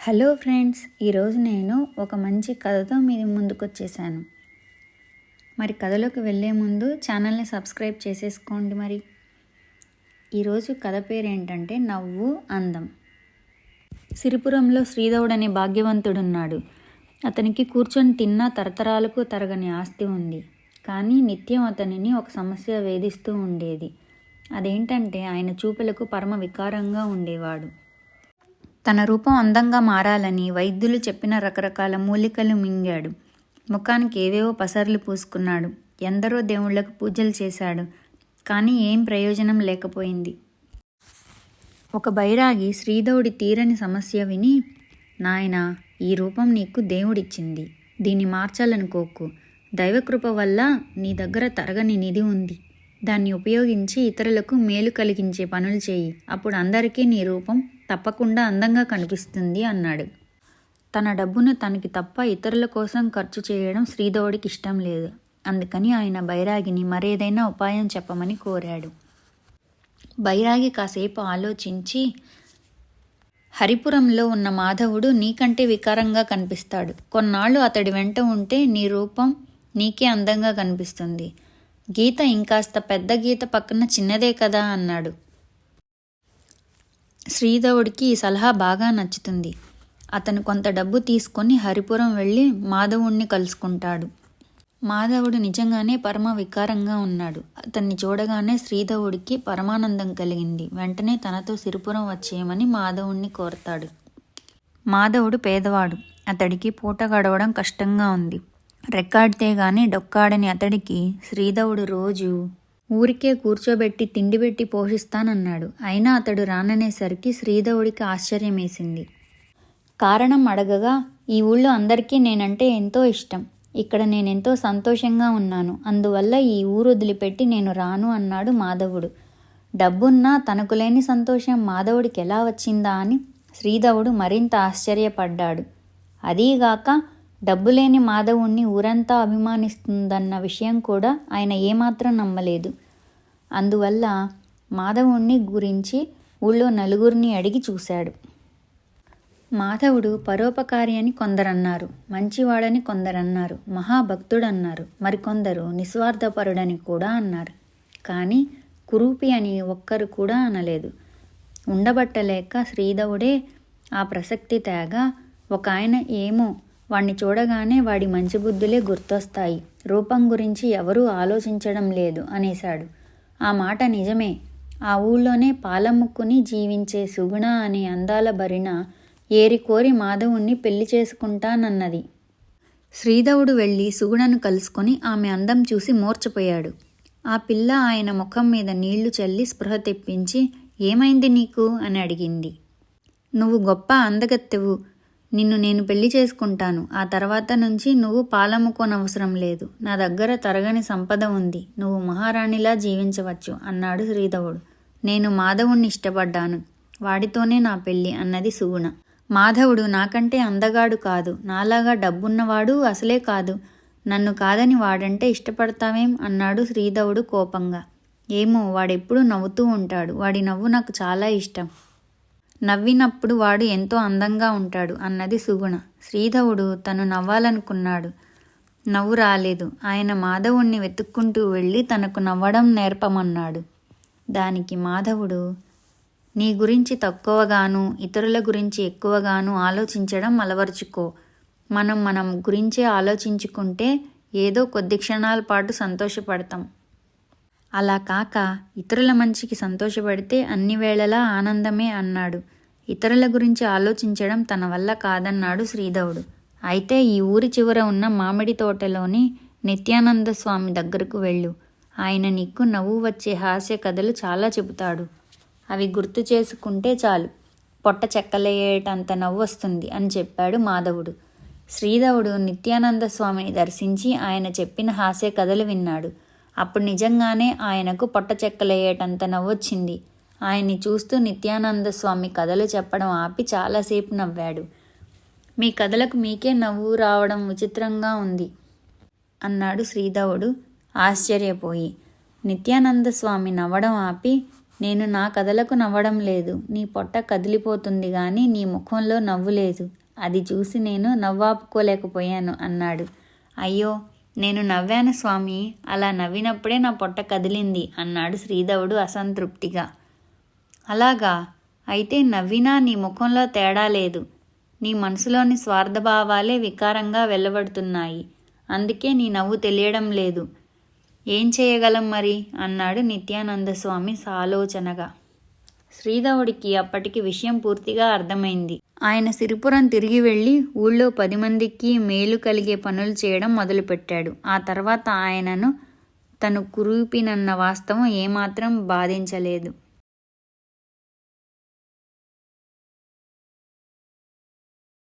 Hello friends, ఈరోజు నేను ఒక మంచి కథతో మీ ముందుకు వచ్చేసాను. మరి కథలోకి వెళ్ళే ముందు ఛానల్ని సబ్స్క్రైబ్ చేసేసుకోండి. మరి ఈరోజు కథ పేరు ఏంటంటే నవ్వు అందం. సిరిపురంలో శ్రీధవుడు అనే భాగ్యవంతుడున్నాడు. అతనికి కూర్చొని తిన్న తరతరాలకు తరగని ఆస్తి ఉంది. కానీ నిత్యం అతనిని ఒక సమస్య వేధిస్తూ ఉండేది. అదేంటంటే ఆయన చూపులకు పరమ వికారంగా ఉండేవాడు. తన రూపం అందంగా మారాలని వైద్యులు చెప్పిన రకరకాల మూలికలు మింగాడు. ముఖానికి ఏవేవో పసర్లు పూసుకున్నాడు. ఎందరో దేవుళ్లకు పూజలు చేశాడు. కానీ ఏం ప్రయోజనం లేకపోయింది. ఒక బైరాగి శ్రీధవుడి తీరని సమస్య విని, నాయనా, ఈ రూపం నీకు దేవుడిచ్చింది. దీన్ని మార్చాలనుకోకు. దైవకృప వల్ల నీ దగ్గర తరగని నిధి ఉంది. దాన్ని ఉపయోగించి ఇతరులకు మేలు కలిగించే పనులు చేయి. అప్పుడు అందరికీ నీ రూపం తప్పకుండా అందంగా కనిపిస్తుంది అన్నాడు. తన డబ్బును తనకి తప్ప ఇతరుల కోసం ఖర్చు చేయడం శ్రీధవుడికి ఇష్టం లేదు. అందుకని ఆయన బైరాగిని మరేదైనా ఉపాయం చెప్పమని కోరాడు. బైరాగి కాసేపు ఆలోచించి, హరిపురంలో ఉన్న మాధవుడు నీకంటే వికారంగా కనిపిస్తాడు. కొన్నాళ్ళు అతడి వెంట ఉంటే నీ రూపం నీకే అందంగా కనిపిస్తుంది. గీత ఇంకాస్త పెద్ద గీత పక్కన చిన్నదే కదా అన్నాడు. శ్రీధవుడికి ఈ సలహా బాగా నచ్చుతుంది. అతను కొంత డబ్బు తీసుకొని హరిపురం వెళ్ళి మాధవుణ్ణి కలుసుకుంటాడు. మాధవుడు నిజంగానే పరమ వికారంగా ఉన్నాడు. అతన్ని చూడగానే శ్రీధవుడికి పరమానందం కలిగింది. వెంటనే తనతో సిరిపురం వచ్చేయమని మాధవుణ్ణి కోరతాడు. మాధవుడు పేదవాడు. అతడికి పూట గడవడం కష్టంగా ఉంది. రెక్కాడితే గాని డొక్కాడని అతడికి శ్రీధవుడు రోజు ఊరికే కూర్చోబెట్టి తిండి పెట్టి పోషిస్తానన్నాడు. అయినా అతడు రాననేసరికి శ్రీధవుడికి ఆశ్చర్యం వేసింది. కారణం అడగగా, ఈ ఊళ్ళో అందరికీ నేనంటే ఎంతో ఇష్టం. ఇక్కడ నేనెంతో సంతోషంగా ఉన్నాను. అందువల్ల ఈ ఊరు వదిలిపెట్టి నేను రాను అన్నాడు మాధవుడు. డబ్బున్నా తనకు లేని సంతోషం మాధవుడికి ఎలా వచ్చిందా అని శ్రీధవుడు మరింత ఆశ్చర్యపడ్డాడు. అదీగాక డబ్బు లేని మాధవుణ్ణి ఊరంతా అభిమానిస్తుందన్న విషయం కూడా ఆయన ఏమాత్రం నమ్మలేదు. అందువల్ల మాధవుణ్ణి గురించి ఊళ్ళో నలుగురిని అడిగి చూశాడు. మాధవుడు పరోపకారి అని కొందరన్నారు, మంచివాడని కొందరన్నారు, మహాభక్తుడన్నారు, మరికొందరు నిస్వార్థపరుడని కూడా అన్నారు. కానీ కురూపి అని ఒక్కరు కూడా అనలేదు. ఉండబట్టలేక శ్రీధవుడే ఆ ప్రసక్తి తేగా, ఒక ఆయన ఏమో వాణ్ణి చూడగానే వాడి మంచి బుద్ధులే గుర్తొస్తాయి, రూపం గురించి ఎవరూ ఆలోచించడం లేదు అనేశాడు. ఆ మాట నిజమే. ఆ ఊళ్ళోనే పాలముక్కుని జీవించే సుగుణ అనే అందాల భరిణ ఏరికోరి మాధవుణ్ణి పెళ్లి చేసుకుంటానన్నది. శ్రీధవుడు వెళ్ళి సుగుణను కలుసుకొని ఆమె అందం చూసి మూర్ఛపోయాడు. ఆ పిల్ల ఆయన ముఖం మీద నీళ్లు చల్లి స్పృహ తెప్పించి, ఏమైంది నీకు అని అడిగింది. నువ్వు గొప్ప అందగత్తెవు. నిన్ను నేను పెళ్లి చేసుకుంటాను. ఆ తర్వాత నుంచి నువ్వు పాలముకోనవసరం లేదు. నా దగ్గర తరగని సంపద ఉంది. నువ్వు మహారాణిలా జీవించవచ్చు అన్నాడు శ్రీధవుడు. నేను మాధవుణ్ణి ఇష్టపడ్డాను. వాడితోనే నా పెళ్లి అన్నది సుగుణ. మాధవుడు నాకంటే అందగాడు కాదు, నాలాగా డబ్బున్నవాడు అసలే కాదు. నన్ను కాదని వాడంటే ఇష్టపడతావేం అన్నాడు శ్రీధవుడు కోపంగా. ఏమో, వాడెప్పుడూ నవ్వుతూ ఉంటాడు. వాడి నవ్వు నాకు చాలా ఇష్టం. నవ్వినప్పుడు వాడు ఎంతో అందంగా ఉంటాడు అన్నది సుగుణ. శ్రీధవుడు తను నవ్వాలనుకున్నాడు. నవ్వు రాలేదు. ఆయన మాధవుణ్ణి వెతుక్కుంటూ వెళ్ళి తనకు నవ్వడం నేర్పమన్నాడు. దానికి మాధవుడు, నీ గురించి తక్కువగాను ఇతరుల గురించి ఎక్కువగాను ఆలోచించడం అలవర్చుకో. మనం గురించే ఆలోచించుకుంటే ఏదో కొద్ది క్షణాల పాటు సంతోషపడతాం. అలా కాక ఇతరుల మంచికి సంతోషపడితే అన్ని వేళలా ఆనందమే అన్నాడు. ఇతరుల గురించి ఆలోచించడం తన వల్ల కాదన్నాడు శ్రీధవుడు. అయితే ఈ ఊరి చివర ఉన్న మామిడి తోటలోని నిత్యానంద స్వామి దగ్గరకు వెళ్ళు. ఆయన నీకు నవ్వు వచ్చే హాస్య కథలు చాలా చెబుతాడు. అవి గుర్తు చేసుకుంటే చాలు, పొట్ట చెక్కలేయేటంత నవ్వు వస్తుంది అని చెప్పాడు మాధవుడు. శ్రీధవుడు నిత్యానంద స్వామిని దర్శించి ఆయన చెప్పిన హాస్య కథలు విన్నాడు. అప్పుడు నిజంగానే ఆయనకు పొట్ట చెక్కలేయేటంత నవ్వొచ్చింది. ఆయన్ని చూస్తూ నిత్యానంద స్వామి కథలు చెప్పడం ఆపి చాలాసేపు నవ్వాడు. మీ కథలకు మీకే నవ్వు రావడం విచిత్రంగా ఉంది అన్నాడు శ్రీధవుడు ఆశ్చర్యపోయి. నిత్యానంద స్వామి నవ్వడం ఆపి, నేను నా కథలకు నవ్వడం లేదు. నీ పొట్ట కదిలిపోతుంది గాని నీ ముఖంలో నవ్వు లేదు. అది చూసి నేను నవ్వాపుకోలేకపోయాను అన్నాడు. అయ్యో, నేను నవ్వాను స్వామి. అలా నవ్వినప్పుడే నా పొట్ట కదిలింది అన్నాడు శ్రీధవుడు అసంతృప్తిగా. అలాగా? అయితే నవ్వినా నీ ముఖంలో తేడా లేదు. నీ మనసులోని స్వార్థభావాలే వికారంగా వెలువడుతున్నాయి. అందుకే నీ నవ్వు తెలియడం లేదు. ఏం చేయగలం మరి అన్నాడు నిత్యానంద స్వామి సాలోచనగా. శ్రీధవుడికి అప్పటికి విషయం పూర్తిగా అర్థమైంది. ఆయన సిరిపురం తిరిగి వెళ్ళి ఊళ్ళో 10 మందికి మేలు కలిగే పనులు చేయడం మొదలుపెట్టాడు. ఆ తర్వాత ఆయనను తను కురూపినన్న వాస్తవం ఏమాత్రం బాధించలేదు.